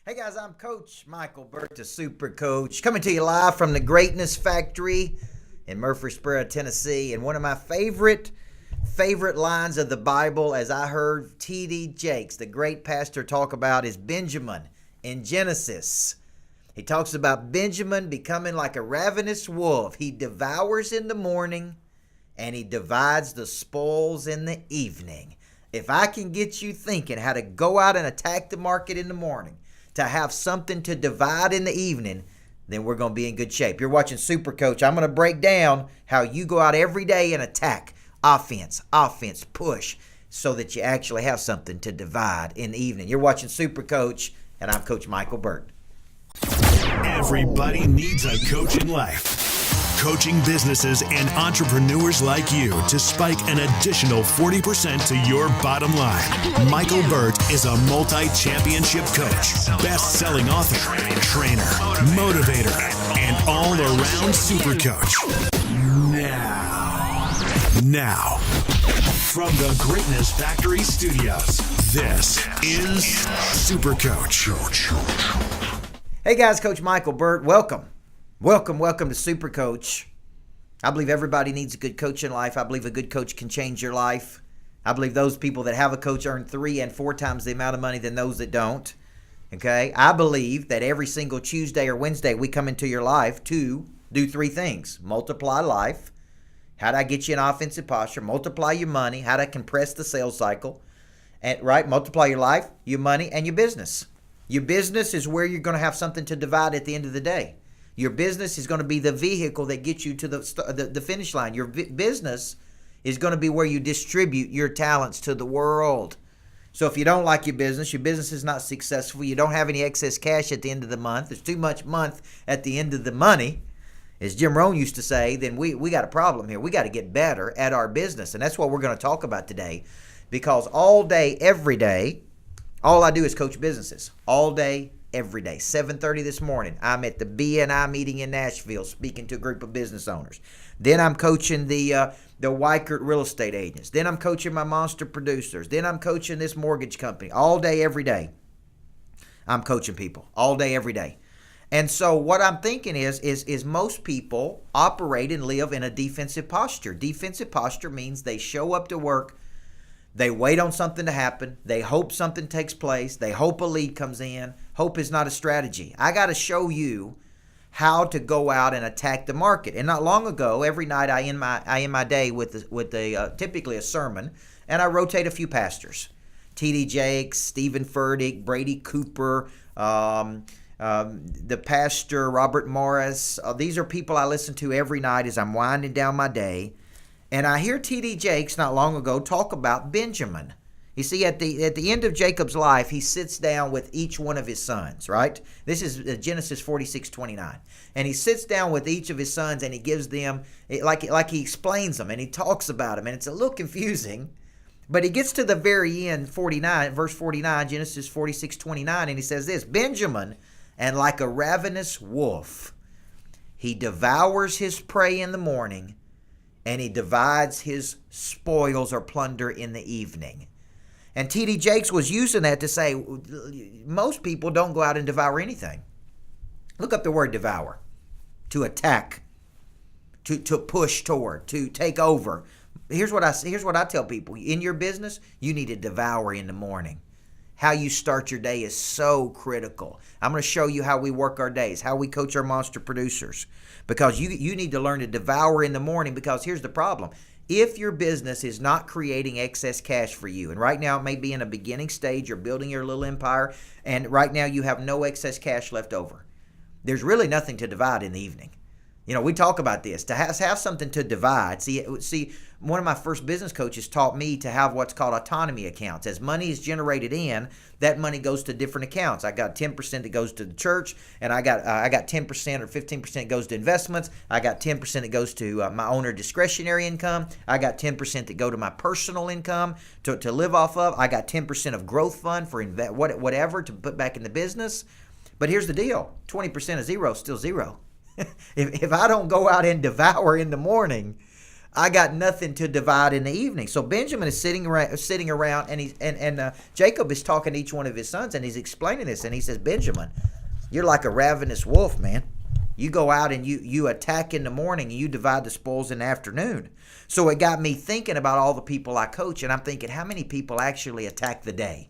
Hey guys, I'm Coach Michael Burt, the Super Coach, coming to you live from the Greatness Factory in Murfreesboro, Tennessee. And one of my favorite lines of the Bible, as I heard T.D. Jakes, the great pastor, talk about, is Benjamin in Genesis. He talks about Benjamin becoming like a ravenous wolf. He devours in the morning and he divides the spoils in the evening. If I can get you thinking how to go out and attack the market in the morning, to have something to divide in the evening, then we're going to be in good shape. You're watching Super Coach. I'm going to break down how you go out every day and attack offense, push, so that you actually have something to divide in the evening. You're watching Super Coach, and I'm Coach Michael Burt. Everybody needs a coach in life. Coaching businesses and entrepreneurs like you to spike an additional 40% to your bottom line. Michael Burt is a multi-championship coach, best-selling author, trainer, motivator, and all-around super coach. Now, from the Greatness Factory Studios, this is Super Coach. Hey guys, Coach Michael Burt, welcome to Super Coach. I believe everybody needs a good coach in life. I believe a good coach can change your life. I believe those people that have a coach earn 3 and 4 times the amount of money than those that don't. Okay? I believe that every single Tuesday or Wednesday we come into your life to do 3 things. Multiply life. How do I get you an offensive posture? Multiply your money. How do I compress the sales cycle? And right, multiply your life, your money, and your business. Your business is where you're going to have something to divide at the end of the day. Your business is going to be the vehicle that gets you to the finish line. Your business is going to be where you distribute your talents to the world. So if you don't like your business is not successful, you don't have any excess cash at the end of the month, there's too much month at the end of the money, as Jim Rohn used to say, then we got a problem here. We got to get better at our business. And that's what we're going to talk about today. Because all day, every day, all I do is coach businesses. All day, every day. 7:30 this morning, I'm at the BNI meeting in Nashville speaking to a group of business owners. Then I'm coaching the Weichert real estate agents. Then I'm coaching my monster producers. Then I'm coaching this mortgage company. All day, every day, I'm coaching people. All day, every day. And so what I'm thinking is most people operate and live in a defensive posture. Defensive posture means they show up to work, they wait on something to happen. They hope something takes place. They hope a lead comes in. Hope is not a strategy. I got to show you how to go out and attack the market. And not long ago, every night I end my day with typically a sermon, and I rotate a few pastors. T.D. Jakes, Stephen Furtick, Brady Cooper, the pastor Robert Morris. These are people I listen to every night as I'm winding down my day. And I hear T.D. Jakes not long ago talk about Benjamin. You see, at the end of Jacob's life, he sits down with each one of his sons, right? This is Genesis 46:29. And he sits down with each of his sons and he gives them, like he explains them and he talks about them. And it's a little confusing. But he gets to the very end, verse 49, Genesis 46:29, and he says this, Benjamin, and like a ravenous wolf, he devours his prey in the morning, and he divides his spoils or plunder in the evening. And T.D. Jakes was using that to say most people don't go out and devour anything. Look up the word devour. To attack, to push toward, to take over. Here's what I tell people. In your business, you need to devour in the morning. How you start your day is so critical. I'm going to show you how we work our days, how we coach our monster producers. Because you need to learn to devour in the morning, because here's the problem. If your business is not creating excess cash for you, and right now it may be in a beginning stage, you're building your little empire, and right now you have no excess cash left over, there's really nothing to divide in the evening. You know, we talk about this, to have something to divide. See, one of my first business coaches taught me to have what's called autonomy accounts. As money is generated in, that money goes to different accounts. I got 10% that goes to the church, and I got 10% or 15% goes to investments. I got 10% that goes to my owner discretionary income. I got 10% that go to my personal income to live off of. I got 10% of growth fund for whatever to put back in the business. But here's the deal: 20% of zero is still zero. If I don't go out and devour in the morning, I got nothing to divide in the evening. So Benjamin is sitting around, and Jacob is talking to each one of his sons, and he's explaining this, and he says, Benjamin, you're like a ravenous wolf, man. You go out and you attack in the morning, and you divide the spoils in the afternoon. So it got me thinking about all the people I coach, and I'm thinking, how many people actually attack the day?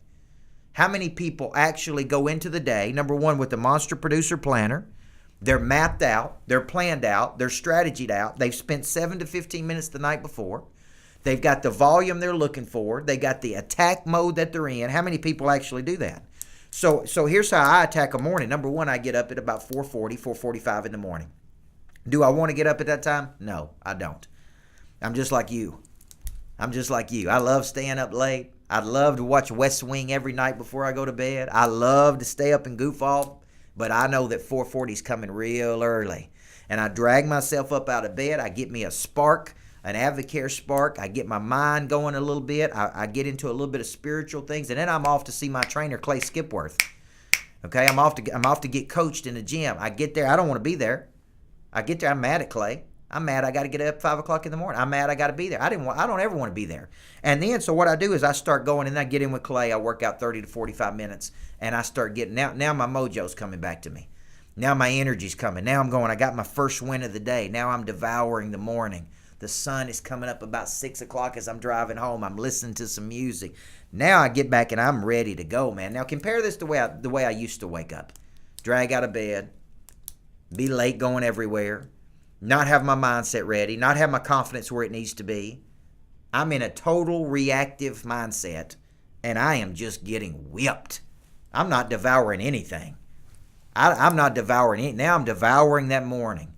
How many people actually go into the day, number one, with the Monster Producer Planner? They're mapped out, they're planned out, they're strategied out. They've spent 7 to 15 minutes the night before. They've got the volume they're looking for. They got the attack mode that they're in. How many people actually do that? So here's how I attack a morning. Number one, I get up at about 4:40, 4:45 in the morning. Do I want to get up at that time? No, I don't. I'm just like you. I love staying up late. I love to watch West Wing every night before I go to bed. I love to stay up and goof off. But I know that 4:40 is coming real early. And I drag myself up out of bed. I get me a spark, an Advocare spark. I get my mind going a little bit. I get into a little bit of spiritual things. And then I'm off to see my trainer, Clay Skipworth. Okay, I'm off to get coached in the gym. I get there. I don't want to be there. I get there. I'm mad at Clay. I'm mad I got to get up 5 o'clock in the morning. I'm mad I got to be there. I don't ever want to be there. And then, so what I do is I start going and I get in with Clay. I work out 30 to 45 minutes, and I start getting out. Now my mojo's coming back to me. Now my energy's coming. Now I'm going. I got my first win of the day. Now I'm devouring the morning. The sun is coming up about 6 o'clock as I'm driving home. I'm listening to some music. Now I get back and I'm ready to go, man. Now compare this to the way I used to wake up. Drag out of bed, be late going everywhere, not have my mindset ready, not have my confidence where it needs to be. I'm in a total reactive mindset, and I am just getting whipped. I'm not devouring anything. I'm not devouring anything. Now I'm devouring that morning.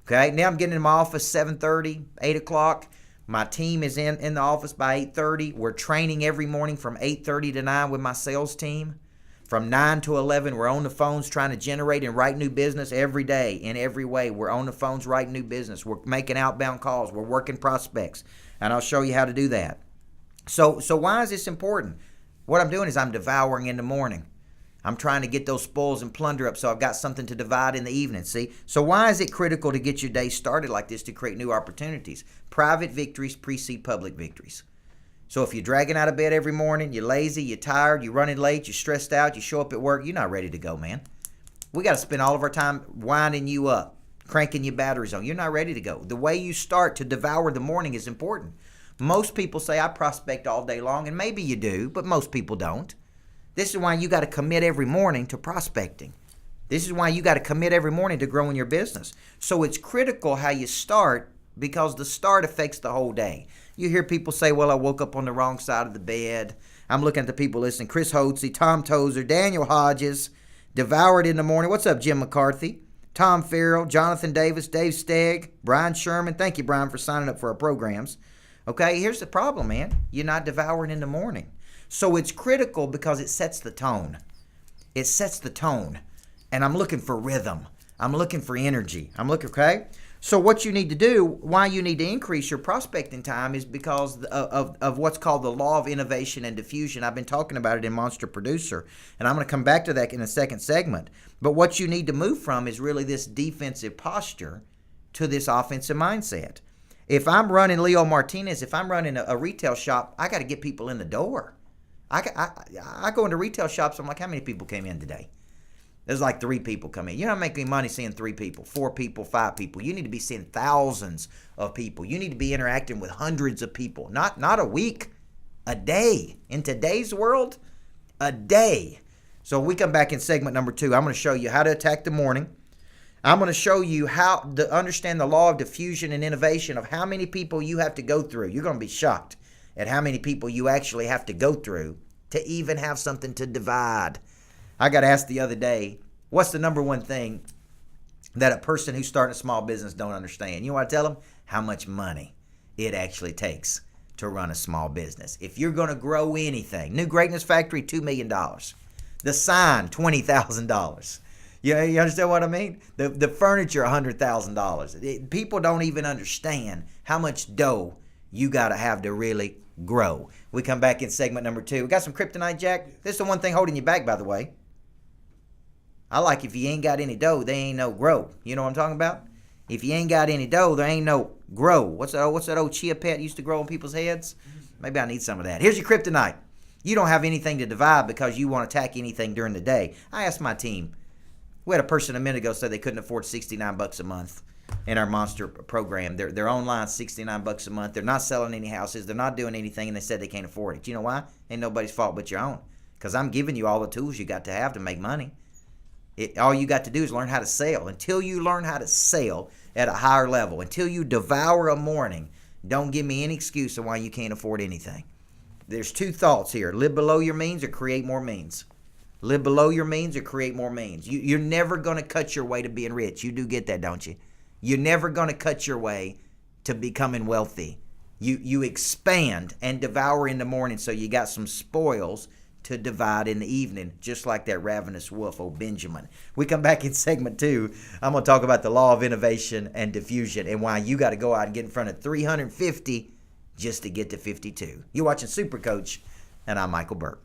Okay, now I'm getting in my office 7:30, 8 o'clock. My team is in the office by 8:30. We're training every morning from 8:30 to 9 with my sales team. From 9 to 11, we're on the phones trying to generate and write new business every day in every way. We're on the phones writing new business. We're making outbound calls. We're working prospects. And I'll show you how to do that. So why is this important? What I'm doing is I'm devouring in the morning. I'm trying to get those spoils and plunder up so I've got something to divide in the evening, see? So why is it critical to get your day started like this to create new opportunities? Private victories precede public victories. So if you're dragging out of bed every morning, you're lazy, you're tired, you're running late, you're stressed out, you show up at work, you're not ready to go, man. We got to spend all of our time winding you up, cranking your batteries on. You're not ready to go. The way you start to devour the morning is important. Most people say, I prospect all day long, and maybe you do, but most people don't. This is why you got to commit every morning to prospecting. This is why you got to commit every morning to growing your business. So it's critical how you start, because the start affects the whole day. You hear people say, well, I woke up on the wrong side of the bed. I'm looking at the people listening. Chris Holtze, Tom Tozer, Daniel Hodges, Devoured in the Morning. What's up, Jim McCarthy? Tom Farrell, Jonathan Davis, Dave Stegg, Brian Sherman. Thank you, Brian, for signing up for our programs. Okay, here's the problem, man. You're not devouring in the morning. So it's critical because it sets the tone. It sets the tone. And I'm looking for rhythm. I'm looking for energy. okay? So what you need to do, why you need to increase your prospecting time, is because of what's called the law of innovation and diffusion. I've been talking about it in Monster Producer, and I'm going to come back to that in a second segment. But what you need to move from is really this defensive posture to this offensive mindset. If I'm running Leo Martinez, if I'm running a retail shop, I got to get people in the door. I go into retail shops, I'm like, how many people came in today? There's like 3 people come in. You're not making money seeing 3 people, 4 people, 5 people. You need to be seeing thousands of people. You need to be interacting with hundreds of people. Not a week, a day. In today's world, a day. So we come back in segment number 2. I'm going to show you how to attack the morning. I'm going to show you how to understand the law of diffusion and innovation of how many people you have to go through. You're going to be shocked at how many people you actually have to go through to even have something to divide. I got asked the other day, what's the number one thing that a person who's starting a small business don't understand? You know what I tell them? How much money it actually takes to run a small business. If you're going to grow anything, New Greatness Factory, $2 million. The sign, $20,000. You understand what I mean? The furniture, $100,000. People don't even understand how much dough you got to have to really grow. We come back in segment number 2. We got some kryptonite, Jack. This is the one thing holding you back, by the way. I like if you ain't got any dough, they ain't no grow. You know what I'm talking about? If you ain't got any dough, there ain't no grow. What's that old chia pet used to grow on people's heads? Maybe I need some of that. Here's your kryptonite. You don't have anything to divide because you want to attack anything during the day. I asked my team. We had a person a minute ago say they couldn't afford $69 a month in our monster program. They're online $69 a month. They're not selling any houses. They're not doing anything, and they said they can't afford it. You know why? Ain't nobody's fault but your own. Because I'm giving you all the tools you got to have to make money. All you got to do is learn how to sell. Until you learn how to sell at a higher level, until you devour a morning, don't give me any excuse of why you can't afford anything. There's two thoughts here. Live below your means or create more means. Live below your means or create more means. You're never going to cut your way to being rich. You do get that, don't you? You're never going to cut your way to becoming wealthy. You expand and devour in the morning so you got some spoils to divide in the evening, just like that ravenous wolf, old Benjamin. We come back in segment 2. I'm going to talk about the law of innovation and diffusion and why you got to go out and get in front of 350 just to get to 52. You're watching Super Coach, and I'm Michael Burt.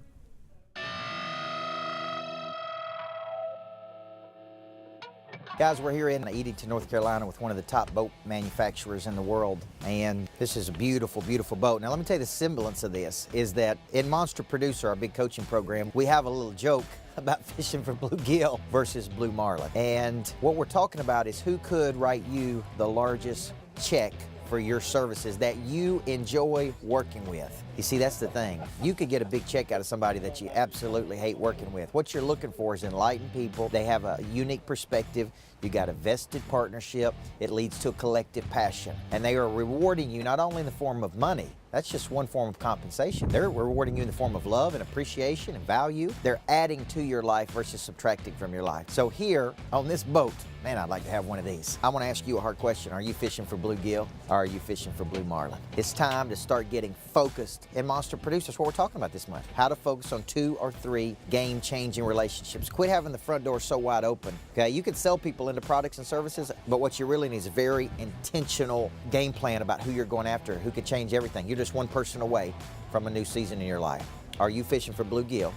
Guys, we're here in Edenton, North Carolina with one of the top boat manufacturers in the world, and this is a beautiful, beautiful boat. Now, let me tell you the semblance of this is that in Monster Producer, our big coaching program, we have a little joke about fishing for bluegill versus blue marlin. And what we're talking about is who could write you the largest check for your services that you enjoy working with. You see, that's the thing. You could get a big check out of somebody that you absolutely hate working with. What you're looking for is enlightened people. They have a unique perspective. You got a vested partnership. It leads to a collective passion. And they are rewarding you not only in the form of money. That's just one form of compensation. They're rewarding you in the form of love and appreciation and value. They're adding to your life versus subtracting from your life. So here on this boat, man, I'd like to have one of these. I want to ask you a hard question. Are you fishing for bluegill or are you fishing for blue marlin? It's time to start getting focused in Monster Producer. That's what we're talking about this month. How to focus on 2 or 3 game-changing relationships. Quit having the front door so wide open. Okay, you can sell people into products and services, but what you really need is a very intentional game plan about who you're going after, who could change everything. You're just one person away from a new season in your life. Are you fishing for bluegill?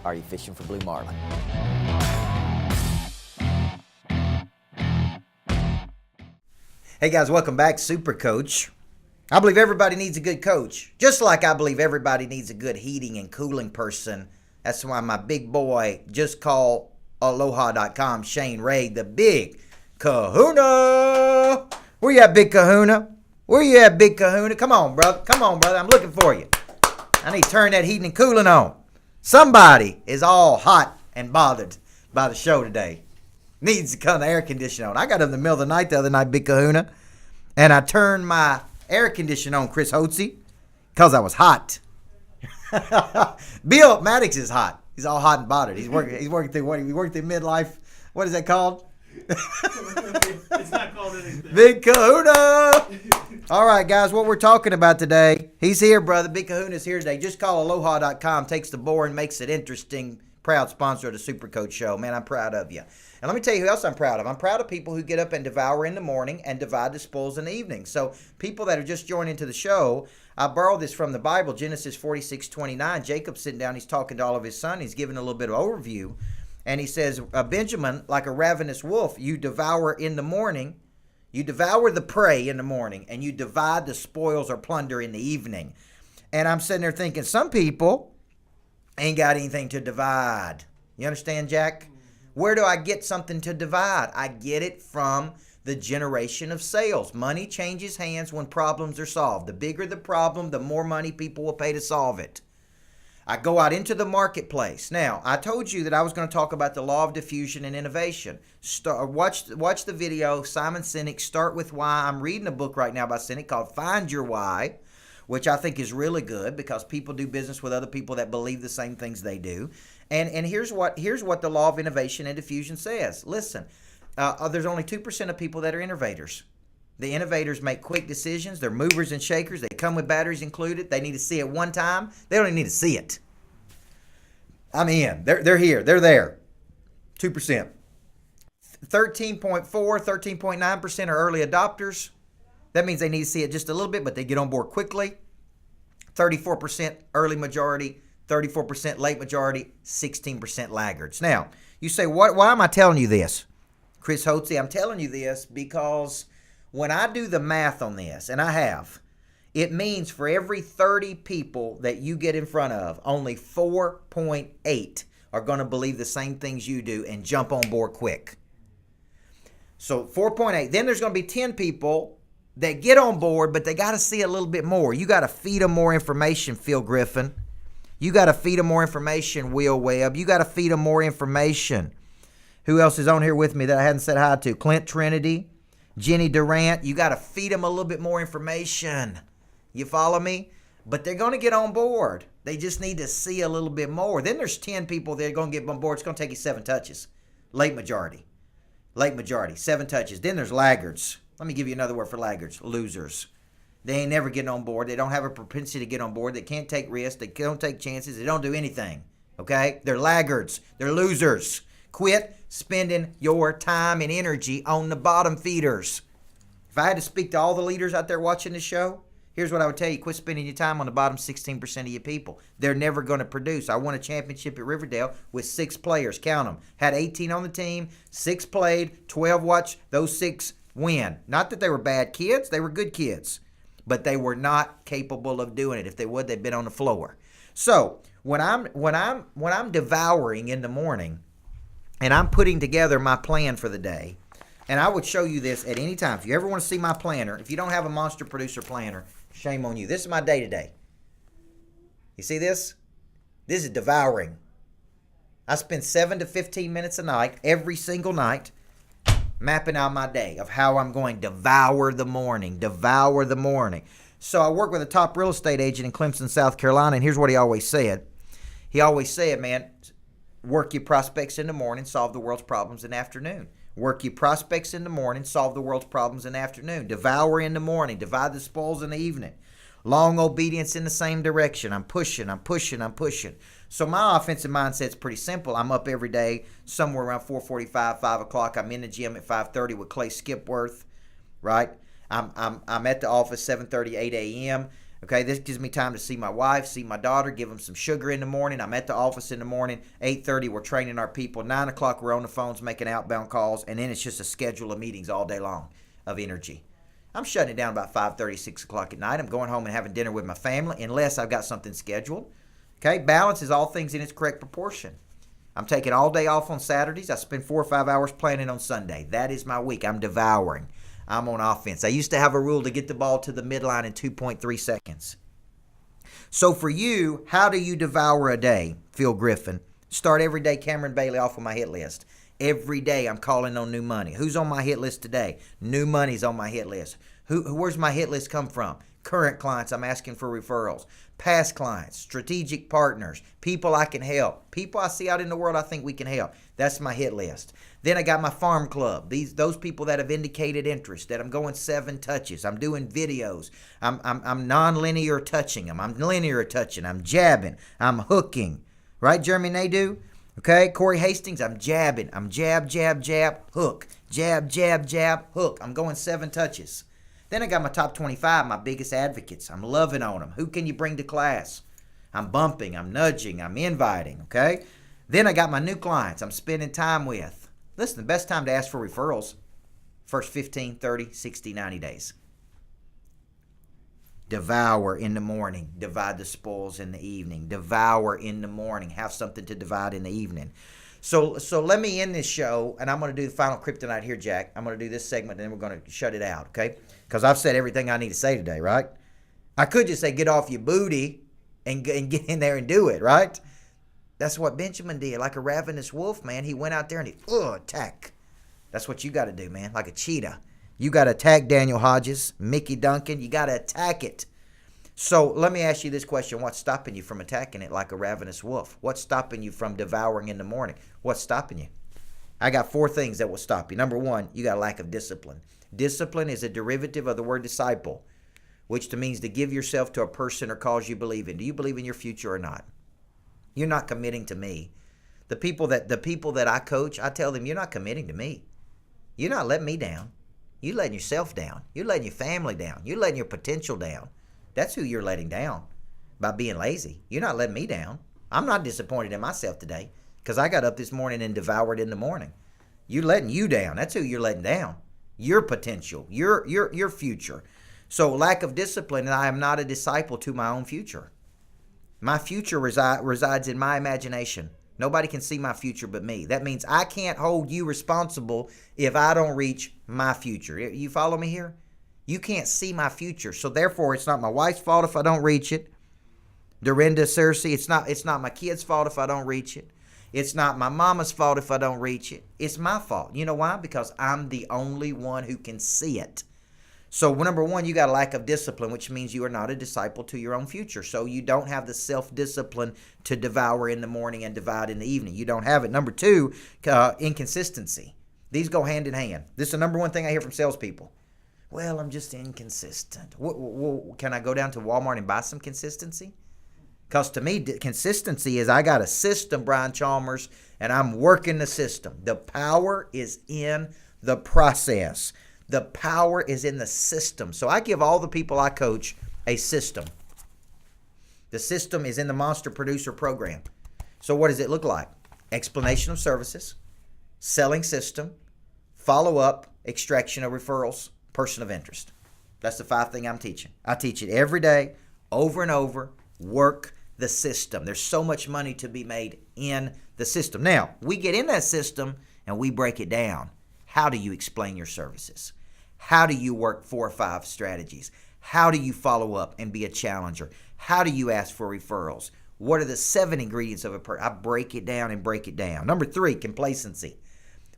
Are you fishing for blue marlin? Hey guys, welcome back. Super Coach. I believe everybody needs a good coach, just like I believe everybody needs a good heating and cooling person. That's why my big boy, just call aloha.com, Shane Ray, the big kahuna. Where you at, big kahuna? Where you at, big kahuna? Come on, brother. Come on, brother. I'm looking for you. I need to turn that heating and cooling on. Somebody is all hot and bothered by the show today. Needs to cut the air conditioner on. I got up in the middle of the night the other night, big kahuna, and I turned my air conditioner on, Chris Hotze, because I was hot. Bill Maddox is hot. He's all hot and bothered. He's working through what? He worked through midlife. What is that called? It's not called anything. Big Kahuna. All right, guys, what we're talking about today. He's here, brother. Big Kahuna's here today. Just call aloha.com. Takes the boring, makes it interesting. Proud sponsor of the Super Coach Show. Man, I'm proud of you. And let me tell you who else I'm proud of. I'm proud of people who get up and devour in the morning and divide the spoils in the evening. So people that are just joining to the show, I borrowed this from the Bible, Genesis 46:29. Jacob's sitting down. He's talking to all of his sons. He's giving a little bit of overview. And he says, Benjamin, like a ravenous wolf, you devour in the morning. You devour the prey in the morning, and you divide the spoils or plunder in the evening. And I'm sitting there thinking, some people ain't got anything to divide. You understand, Jack? Where do I get something to divide? I get it from the generation of sales. Money changes hands when problems are solved. The bigger the problem, the more money people will pay to solve it. I go out into the marketplace. Now, I told you that I was going to talk about the law of diffusion and innovation. Watch the video, Simon Sinek, Start With Why. I'm reading a book right now by Sinek called Find Your Why, which I think is really good because people do business with other people that believe the same things they do. And here's what the law of innovation and diffusion says. Listen, there's only 2% of people that are innovators. The innovators make quick decisions. They're movers and shakers. They come with batteries included. They need to see it one time. They don't even need to see it. I'm in. They're here. They're there. 2%. 13.4, 13.9% are early adopters. That means they need to see it just a little bit, but they get on board quickly. 34% early majority, 34% late majority, 16% laggards. Now, you say, why am I telling you this? Chris Holtze, I'm telling you this because when I do the math on this, and I have, it means for every 30 people that you get in front of, only 4.8 are going to believe the same things you do and jump on board quick. So 4.8. Then there's going to be 10 people that get on board, but they got to see a little bit more. You got to feed them more information, Phil Griffin. You got to feed them more information, Will Webb. You got to feed them more information. Who else is on here with me that I hadn't said hi to? Clint Trinity, Jenny Durant. You got to feed them a little bit more information. You follow me? But they're going to get on board. They just need to see a little bit more. Then there's 10 people that are going to get on board. It's going to take you 7 touches. Late majority. 7 touches. Then there's laggards. Let me give you another word for laggards. Losers. They ain't never getting on board. They don't have a propensity to get on board. They can't take risks. They don't take chances. They don't do anything. Okay? They're laggards. They're losers. Quit spending your time and energy on the bottom feeders. If I had to speak to all the leaders out there watching this show, here's what I would tell you. Quit spending your time on the bottom 16% of your people. They're never going to produce. I won a championship at Riverdale with 6 players. Count them. Had 18 on the team. 6 played. 12 watched. Those 6 win. Not that they were bad kids. They were good kids. But they were not capable of doing it. If they would, they'd been on the floor. So when I'm devouring in the morning and I'm putting together my plan for the day, and I would show you this at any time. If you ever want to see my planner, if you don't have a Monster Producer planner, shame on you. This is my day today. You see this? This is devouring. I spend 7 to 15 minutes a night, every single night, mapping out my day of how I'm going to devour the morning. So I work with a top real estate agent in Clemson, South Carolina, and here's what he always said. He always said, man, work your prospects in the morning, solve the world's problems in the afternoon. Work your prospects in the morning, solve the world's problems in the afternoon. Devour in the morning, divide the spoils in the evening. Long obedience in the same direction. I'm pushing. So my offensive mindset's pretty simple. I'm up every day somewhere around 4:45, 5 o'clock. I'm in the gym at 5:30 with Clay Skipworth, right? I'm at the office 7:30, 8 a.m. Okay, this gives me time to see my wife, see my daughter, give them some sugar in the morning. I'm at the office in the morning. 8:30, we're training our people. 9 o'clock, we're on the phones making outbound calls. And then it's just a schedule of meetings all day long of energy. I'm shutting it down about 5:30, 6 o'clock at night. I'm going home and having dinner with my family unless I've got something scheduled. Okay, balance is all things in its correct proportion. I'm taking all day off on Saturdays. I spend 4 or 5 hours planning on Sunday. That is my week. I'm devouring. I'm on offense. I used to have a rule to get the ball to the midline in 2.3 seconds. So for you, how do you devour a day, Phil Griffin? Start every day Cameron Bailey off of my hit list. Every day I'm calling on new money. Who's on my hit list today? New money's on my hit list. Where's my hit list come from? Current clients, I'm asking for referrals. Past clients, strategic partners, people I can help, people I see out in the world I think we can help. That's my hit list. Then I got my farm club. Those people that have indicated interest, that I'm going 7 touches. I'm doing videos. I'm non-linear touching them. I'm linear touching. I'm jabbing. I'm hooking. Right, Jeremy Nadeau? Okay, Corey Hastings, I'm jabbing. I'm jab, hook. Jab, hook. I'm going 7 touches. Then I got my top 25, my biggest advocates. I'm loving on them. Who can you bring to class? I'm bumping, I'm nudging, I'm inviting, okay? Then I got my new clients I'm spending time with. Listen, the best time to ask for referrals, first 15, 30, 60, 90 days. Devour in the morning. Divide the spoils in the evening. Devour in the morning. Have something to divide in the evening. So let me end this show, and I'm going to do the final kryptonite here, Jack. I'm going to do this segment, and then we're going to shut it out, okay? Because I've said everything I need to say today, right? I could just say get off your booty and get in there and do it, right? That's what Benjamin did, like a ravenous wolf, man. He went out there and he attack. That's what you got to do, man, like a cheetah. You got to attack Daniel Hodges, Mickey Duncan. You got to attack it. So let me ask you this question. What's stopping you from attacking it like a ravenous wolf? What's stopping you from devouring in the morning? What's stopping you? I got 4 things that will stop you. Number 1, you got a lack of discipline. Discipline is a derivative of the word disciple, which means to give yourself to a person or cause you believe in. Do you believe in your future or not? You're not committing to me. The people that I coach, I tell them, you're not committing to me. You're not letting me down. You're letting yourself down. You're letting your family down. You're letting your potential down. That's who you're letting down by being lazy. You're not letting me down. I'm not disappointed in myself today because I got up this morning and devoured in the morning. You're letting you down. That's who you're letting down. Your potential, your future. So lack of discipline, and I am not a disciple to my own future. My future resides in my imagination. Nobody can see my future but me. That means I can't hold you responsible if I don't reach my future. You follow me here? You can't see my future. So therefore, it's not my wife's fault if I don't reach it. Dorinda, Cersei, it's not my kid's fault if I don't reach it. It's not my mama's fault if I don't reach it. It's my fault. You know why? Because I'm the only one who can see it. So number one, you got a lack of discipline, which means you are not a disciple to your own future. So you don't have the self-discipline to devour in the morning and divide in the evening. You don't have it. Number two, inconsistency. These go hand in hand. This is the number one thing I hear from salespeople. Well, I'm just inconsistent. Well, can I go down to Walmart and buy some consistency? Because to me, consistency is I got a system, Brian Chalmers, and I'm working the system. The power is in the process. The power is in the system. So I give all the people I coach a system. The system is in the Monster Producer program. So what does it look like? Explanation of services, selling system, follow-up, extraction of referrals, person of interest. That's the 5 thing I'm teaching. I teach it every day, over and over. Work the system. There's so much money to be made in the system. Now, we get in that system and we break it down. How do you explain your services? How do you work 4 or 5 strategies? How do you follow up and be a challenger? How do you ask for referrals? What are the 7 ingredients of a person? I break it down and break it down. Number 3, complacency,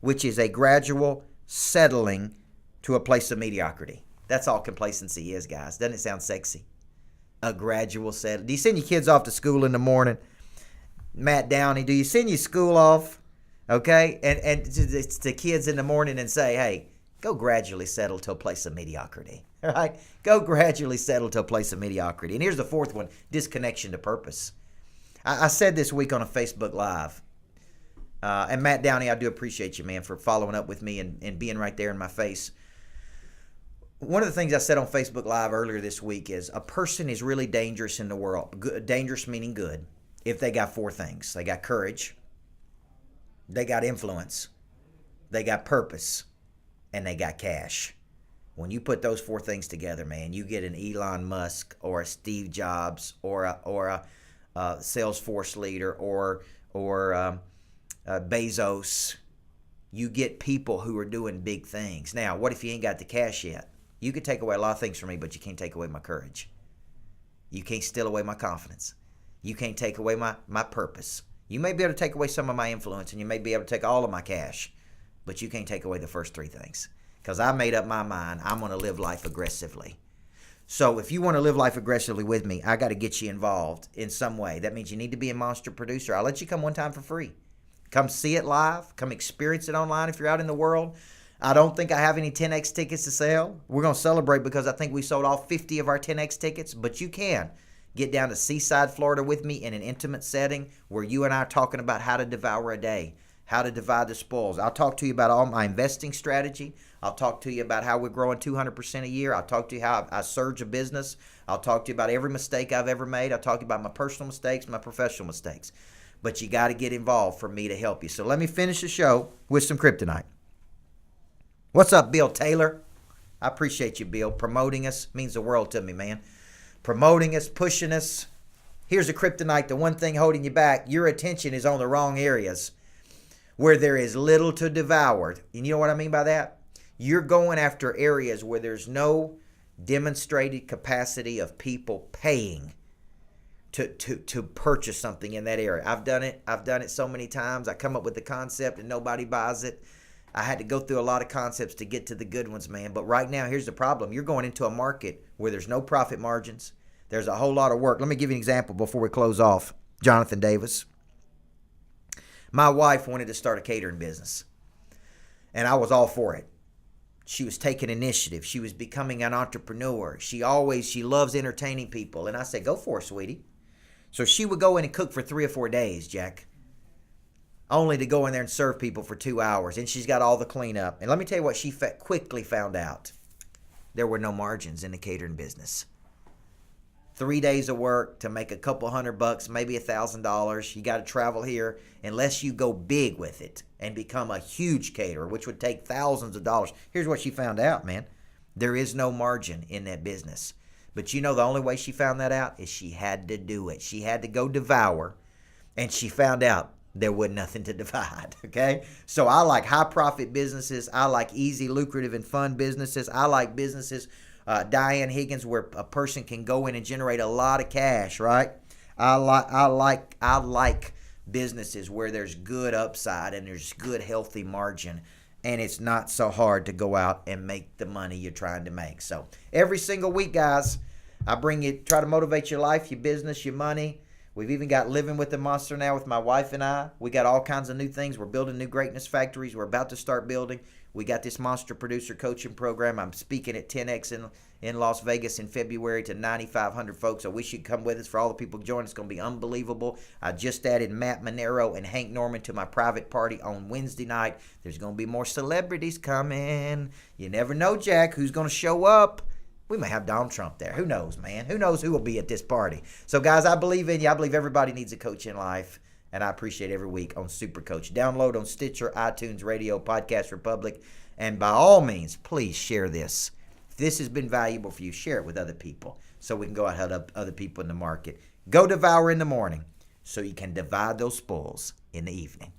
which is a gradual settling to a place of mediocrity. That's all complacency is, guys. Doesn't it sound sexy? A gradual settle. Do you send your kids off to school in the morning? Matt Downey, do you send your school off? Okay? And it's the kids in the morning and say, hey, go gradually settle to a place of mediocrity. All right? Go gradually settle to a place of mediocrity. And here's the 4th one, disconnection to purpose. I said this week on a Facebook Live, and Matt Downey, I do appreciate you, man, for following up with me and being right there in my face. One of the things I said on Facebook Live earlier this week is a person is really dangerous in the world. Dangerous meaning good, if they got 4 things. They got courage, they got influence, they got purpose, and they got cash. When you put those 4 things together, man, you get an Elon Musk or a Steve Jobs or a Salesforce leader or Bezos. You get people who are doing big things. Now, what if you ain't got the cash yet? You could take away a lot of things from me, but you can't take away my courage. You can't steal away my confidence. You can't take away my purpose. You may be able to take away some of my influence, and you may be able to take all of my cash, but you can't take away the first 3 things. Because I made up my mind, I'm going to live life aggressively. So if you want to live life aggressively with me, I got to get you involved in some way. That means you need to be a Monster Producer. I'll let you come one time for free. Come see it live. Come experience it online if you're out in the world. I don't think I have any 10X tickets to sell. We're going to celebrate because I think we sold all 50 of our 10X tickets, but you can get down to Seaside, Florida with me in an intimate setting where you and I are talking about how to devour a day, how to divide the spoils. I'll talk to you about all my investing strategy. I'll talk to you about how we're growing 200% a year. I'll talk to you how I surge a business. I'll talk to you about every mistake I've ever made. I'll talk to you about my personal mistakes, my professional mistakes. But you got to get involved for me to help you. So let me finish the show with some kryptonite. What's up, Bill Taylor? I appreciate you, Bill. Promoting us means the world to me, man. Promoting us, pushing us. Here's a kryptonite, the one thing holding you back. Your attention is on the wrong areas where there is little to devour. And you know what I mean by that? You're going after areas where there's no demonstrated capacity of people paying to purchase something in that area. I've done it so many times. I come up with the concept and nobody buys it. I had to go through a lot of concepts to get to the good ones, man. But right now, here's the problem. You're going into a market where there's no profit margins. There's a whole lot of work. Let me give you an example before we close off. Jonathan Davis. My wife wanted to start a catering business, and I was all for it. She was taking initiative. She was becoming an entrepreneur. She loves entertaining people. And I said, go for it, sweetie. So she would go in and cook for 3 or 4 days, Jack, only to go in there and serve people for 2 hours. And she's got all the cleanup. And let me tell you what she quickly found out. There were no margins in the catering business. 3 days of work to make a couple $100, maybe $1,000. You got to travel here unless you go big with it and become a huge caterer, which would take thousands of dollars. Here's what she found out, man. There is no margin in that business. But you know the only way she found that out is she had to do it. She had to go devour, and she found out there was nothing to divide, okay? So I like high-profit businesses. I like easy, lucrative, and fun businesses. I like businesses, Diane Higgins, where a person can go in and generate a lot of cash, right? I like businesses where there's good upside and there's good, healthy margin, and it's not so hard to go out and make the money you're trying to make. So every single week, guys, I bring you, try to motivate your life, your business, your money. We've even got Living with the Monster now with my wife and I. We got all kinds of new things. We're building new greatness factories. We're about to start building. We got this Monster Producer Coaching Program. I'm speaking at 10X in Las Vegas in February to 9,500 folks. I wish you'd come with us. For all the people joining, it's going to be unbelievable. I just added Matt Monero and Hank Norman to my private party on Wednesday night. There's going to be more celebrities coming. You never know, Jack, who's going to show up. We may have Donald Trump there. Who knows, man? Who knows who will be at this party? So, guys, I believe in you. I believe everybody needs a coach in life, and I appreciate every week on Super Coach. Download on Stitcher, iTunes, Radio, Podcast Republic, and by all means, please share this. If this has been valuable for you, share it with other people so we can go out and help other people in the market. Go devour in the morning so you can divide those spoils in the evening.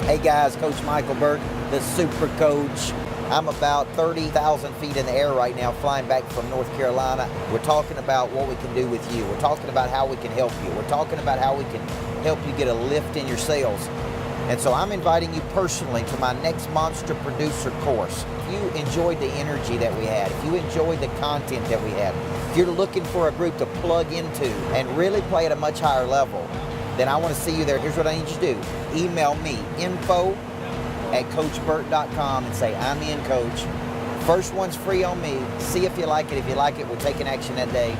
Hey guys, Coach Michael Burt, the Super Coach. I'm about 30,000 feet in the air right now, flying back from North Carolina. We're talking about what we can do with you. We're talking about how we can help you. We're talking about how we can help you get a lift in your sales. And so I'm inviting you personally to my next Monster Producer course. If you enjoyed the energy that we had, if you enjoyed the content that we had, if you're looking for a group to plug into and really play at a much higher level, then I want to see you there. Here's what I need you to do. Email me, info@coachburt.com, and say, I'm in, Coach. First one's free on me. See if you like it. If you like it, we're taking action that day.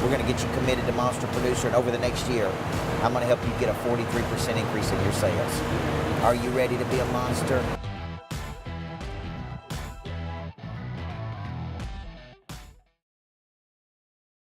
We're going to get you committed to Monster Producer, and over the next year, I'm going to help you get a 43% increase in your sales. Are you ready to be a monster?